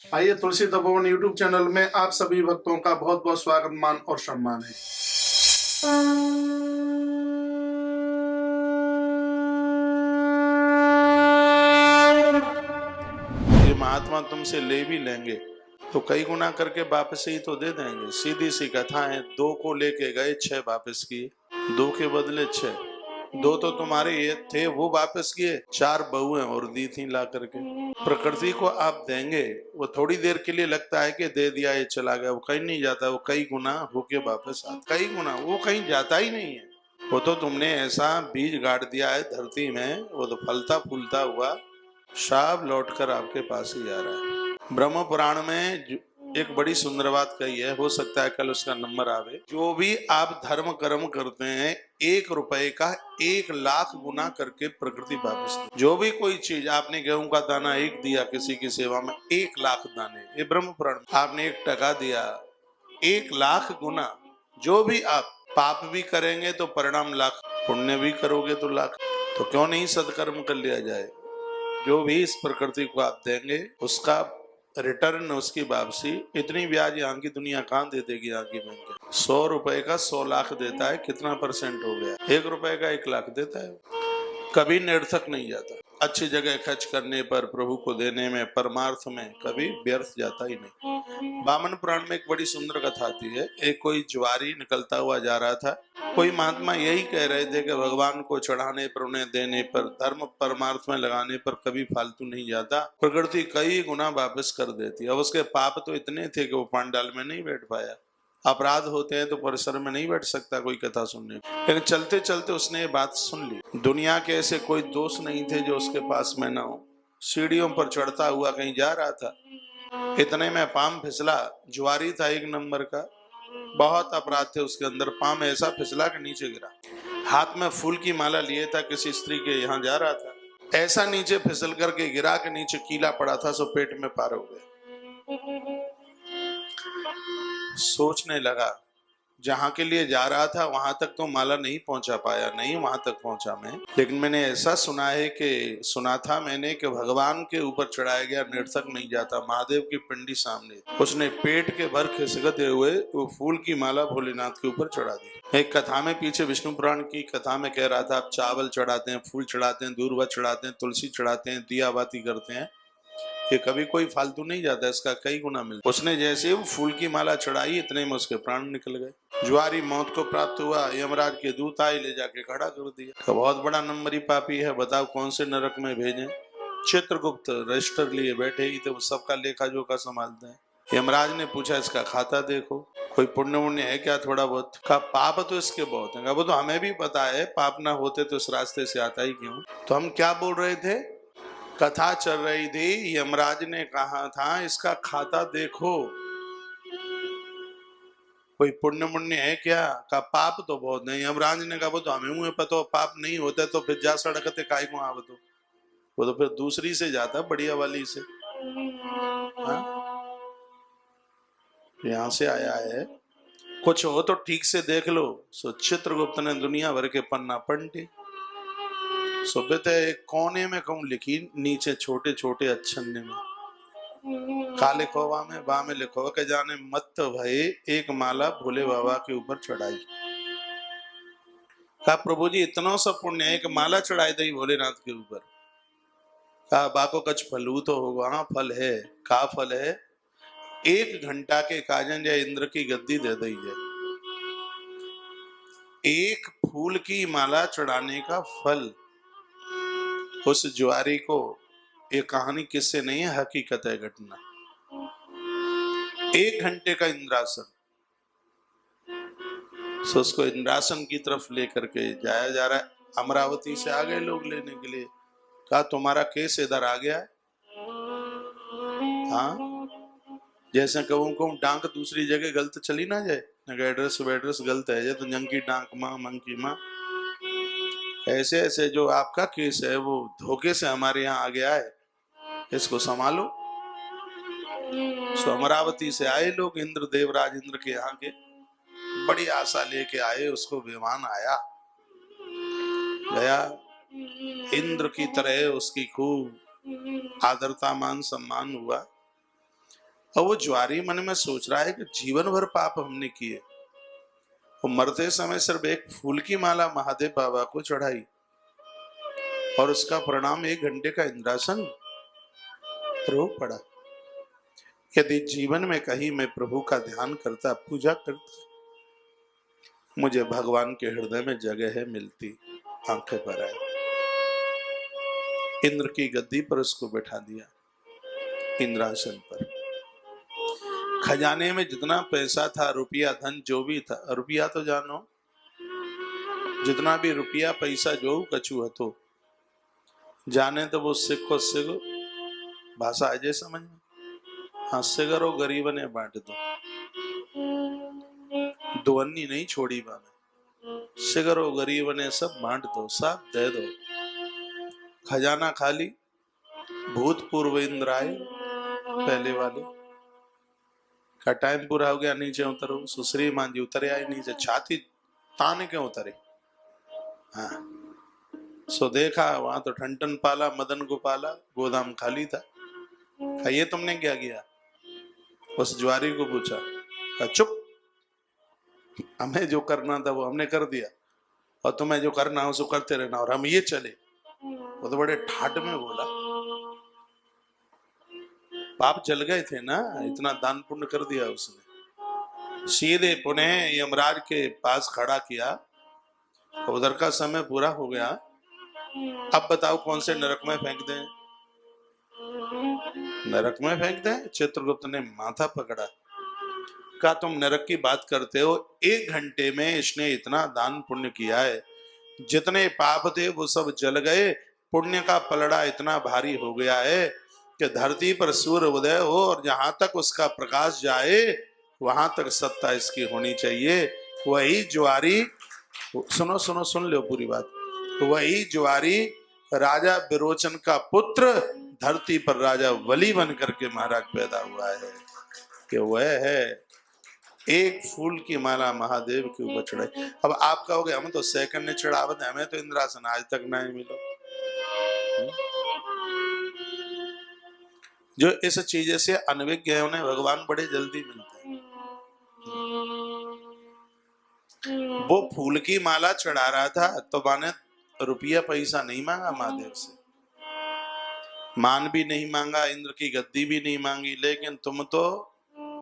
आइए तुलसी Tapovan YouTube channel में आप सभी भक्तों का बहुत बहुत स्वागत मान और सम्मान है। ये महात्मा तुमसे ले भी लेंगे तो कई गुना करके वापस ही तो दे देंगे। सीधी सी कथा है। 2 को लेके गए 6 वापस किए, 2 के बदले 6। 2 तो तुम्हारे ये थे वो वापस किए, 4 बहुएं और दी थी ला करके। प्रकृति को आप देंगे, वो थोड़ी देर के लिए लगता है कि दे दिया ये चला गया, वो कहीं नहीं जाता, वो कई गुना होके वापस आता। कई गुना, वो कहीं जाता ही नहीं है। वो तो तुमने ऐसा बीज गाड़ दिया है धरती में, वो तो फलता फूलता हुआ शाब लौटकर आपके पास ही आ रहा है। ब्रह्म पुराण में एक बड़ी सुंदर बात कही है, हो सकता है कल उसका नंबर आवे। जो भी आप धर्म कर्म करते हैं, 1 रुपए का 1 लाख गुना करके प्रकृति वापस दे। जो भी कोई चीज आपने गेहूं का दाना 1 दिया किसी की सेवा में, 1 लाख दाने, ये ब्रह्म पुराण। आपने 1 टका दिया, 1 लाख गुना। जो भी आप पाप भी करेंगे तो परिणाम लाख, पुण्य भी करोगे तो लाख। तो क्यों नहीं सत्कर्म कर लिया जाए। जो भी इस प्रकृति को आप देंगे उसका रिटर्न, उसकी वापसी। इतनी ब्याज यहाँ की दुनिया कहाँ दे देगी। यहाँ की बैंक 100 रुपए का 100 लाख देता है, कितना % हो गया। 1 रुपए का 1 लाख देता है, कभी निरर्थक नहीं जाता। अच्छी जगह खर्च करने पर, प्रभु को देने में, परमार्थ में कभी व्यर्थ जाता ही नहीं। वामन पुराण में एक बड़ी सुंदर कथा आती है। एक कोई ज्वारी निकलता हुआ जा रहा था। कोई महात्मा यही कह रहे थे कि भगवान को चढ़ाने पर, उन्हें देने पर, धर्म परमार्थ में लगाने पर कभी फालतू नहीं जाता, प्रकृति कई गुना वापस कर देती। अब उसके पाप तो इतने थे कि वो पांडाल में नहीं बैठ पाया। अपराध होते हैं तो परिसर में नहीं बैठ सकता कोई कथा सुनने, लेकिन चलते चलते उसने ये बात सुन ली। दुनिया के ऐसे कोई दोस्त नहीं थे जो उसके पास में ना हो। सीढ़ियों पर चढ़ता हुआ कहीं जा रहा था, इतने में पाम फिसला। ज्वारी था 1 नंबर का, बहुत अपराध थे उसके अंदर। पाम ऐसा फिसला कि नीचे गिरा। हाथ में फूल की माला लिए था, किसी स्त्री के यहाँ जा रहा था, ऐसा नीचे फिसल करके गिरा के नीचे कीला पड़ा था, सो पेट में पार हो गया। सोचने लगा, जहां के लिए जा रहा था वहां तक तो माला नहीं पहुंचा पाया, नहीं वहां तक पहुंचा मैं, लेकिन मैंने ऐसा सुना था मैंने कि भगवान के ऊपर चढ़ाया गया निरर्थक नहीं जाता। महादेव की पिंडी सामने, उसने पेट के भर खिसकते हुए वो फूल की माला भोलेनाथ के ऊपर चढ़ा दी। एक कथा में, पीछे विष्णु पुराण की कथा में कह रहा था, आप चावल चढ़ाते हैं, फूल चढ़ाते हैं, दूर्वा चढ़ाते हैं, तुलसी चढ़ाते हैं, दिया बाती करते हैं, ये कभी कोई फालतू नहीं जाता, इसका कई गुना मिलता। उसने जैसे वो फूल की माला चढ़ाई, इतने में उसके प्राण निकल गए। ज्वारी मौत को प्राप्त हुआ। यमराज के दूत आए, ले जाके खड़ा कर दिया। तो बहुत बड़ा नंबरी पापी है, बताओ कौन से नरक में भेजे। चित्रगुप्त रजिस्टर लिए बैठे ही थे, वो सबका लेखा जोखा संभालते हैं। यमराज ने पूछा, इसका खाता देखो, कोई पुण्य पुण्य है क्या थोड़ा बहुत। कहा पाप तो इसके बहुत है। वो तो हमें भी पता है, पाप ना होते तो इस रास्ते से आता ही क्यों। तो हम क्या बोल रहे थे, कथा चल रही थी, यमराज ने कहा था इसका खाता देखो, कोई पुण्य मुण्य है क्या। का पाप तो बहुत नहीं। यमराज ने कहा वो तो हमें मुँह पता, पाप नहीं होता तो फिर जा सड़कते काय को आव तो, वो तो फिर दूसरी से जाता, बढ़िया वाली से। यहाँ से आया है, कुछ हो तो ठीक से देख लो। सो चित्रगुप्त ने दुनिया भर के पन्ना पलटे, सुबह एक कोने में कहूँ लिखी, नीचे छोटे छोटे अक्षर में का लिखो, बा में लिखो के जाने मत भय एक माला भोले बाबा के ऊपर चढ़ाई। कहा प्रभु जी इतना सब पुण्य है, एक माला चढ़ाई दी भोलेनाथ के ऊपर। कहा बाको कछ फलू तो होगा। हाँ फल है। का फल है, 1 घंटा के काजन या इंद्र की गद्दी दे दी है। 1 फूल की माला चढ़ाने का फल उस ज्वारी को, ये कहानी किससे नहीं है, हकीकत है, घटना। 1 घंटे का इंद्रासन, सो उसको इंद्रासन की तरफ लेकर के जाया जा रहा है। अमरावती से आ गए लोग लेने के लिए। कहा तुम्हारा केस इधर आ गया है। हाँ, जैसे कहूँ डांक दूसरी जगह गलत चली ना जाए, एड्रेस वेड्रेस गलत है तो जंकी डांक माँ मंकी माँ, ऐसे ऐसे जो आपका केस है वो धोखे से हमारे यहाँ आ गया है, इसको संभालो। सो अमरावती से आए लोग, इंद्र देवराज इंद्र के यहाँ के, बड़ी आशा लेके आए। उसको विमान आया, गया, इंद्र की तरह उसकी खूब आदरता मान सम्मान हुआ। और वो ज्वारी मन में सोच रहा है कि जीवन भर पाप हमने किए, वो मरते समय सिर्फ एक फूल की माला महादेव बाबा को चढ़ाई और उसका परिणाम 1 घंटे का इंद्रासन प्रभु पड़ा। यदि जीवन में कहीं मैं प्रभु का ध्यान करता, पूजा करता, मुझे भगवान के हृदय में जगह है मिलती। आंखें पर आए, इंद्र की गद्दी पर उसको बैठा दिया, इंद्रासन पर। खजाने में जितना पैसा था, रुपया धन जो भी था, रुपया तो जानो, जितना भी रुपया पैसा जो कछु हतो, जाने तो वो सिक्को सिगो भाषा अजय समझ में, हाँ सिगरो गरीब ने बांट दो, दुवन्नी नहीं छोड़ी बाने, सिगरो गरीब ने सब बांट दो, सब दे दो। खजाना खाली, भूतपूर्व इंद्र आए पहले वाले का टाइम पूरा हो गया, नीचे उतरो। सुश्री मान जी उतरे आए नीचे, छाती तान के उतरे। हाँ सो देखा वहां तो ठंटन पाला, मदन गोपाला, गोदाम खाली था। कहा ये तुमने क्या किया? उस ज्वारी को पूछा। कहा चुप, हमें जो करना था वो हमने कर दिया और तुम्हें जो करना है उसको करते रहना, और हम ये चले। वो तो बड़े ठाट में बोला, पाप जल गए थे ना, इतना दान पुण्य कर दिया उसने। सीधे पुनः यमराज के पास खड़ा किया, उधर का समय पूरा हो गया, अब बताओ कौन से नरक में फेंक दें? नरक में फेंक दें? चित्रगुप्त ने माथा पकड़ा, कहा तुम नरक की बात करते हो, 1 घंटे में इसने इतना दान पुण्य किया है, जितने पाप थे वो सब जल गए, पुण्य का पलड़ा इतना भारी हो गया है कि धरती पर सूर्य उदय हो और जहां तक उसका प्रकाश जाए वहां तक सत्ता इसकी होनी चाहिए। वही ज्वारी, सुनो सुनो सुन लो पूरी बात, वही ज्वारी राजा विरोचन का पुत्र धरती पर राजा वली बन करके महाराज पैदा हुआ है, कि वह है एक फूल की माला महादेव के ऊपर चढ़ाई। अब आप कहोगे हम तो सेकंड ने चढ़ावत है, हमें तो इंद्रासन आज तक नहीं मिलो। जो इस चीज से अनभिज्ञ है उन्हें भगवान बड़े जल्दी मिलते हैं। वो फूल की माला चढ़ा रहा था तो माने रुपया पैसा नहीं मांगा महादेव से, मान भी नहीं मांगा, इंद्र की गद्दी भी नहीं मांगी, लेकिन तुम तो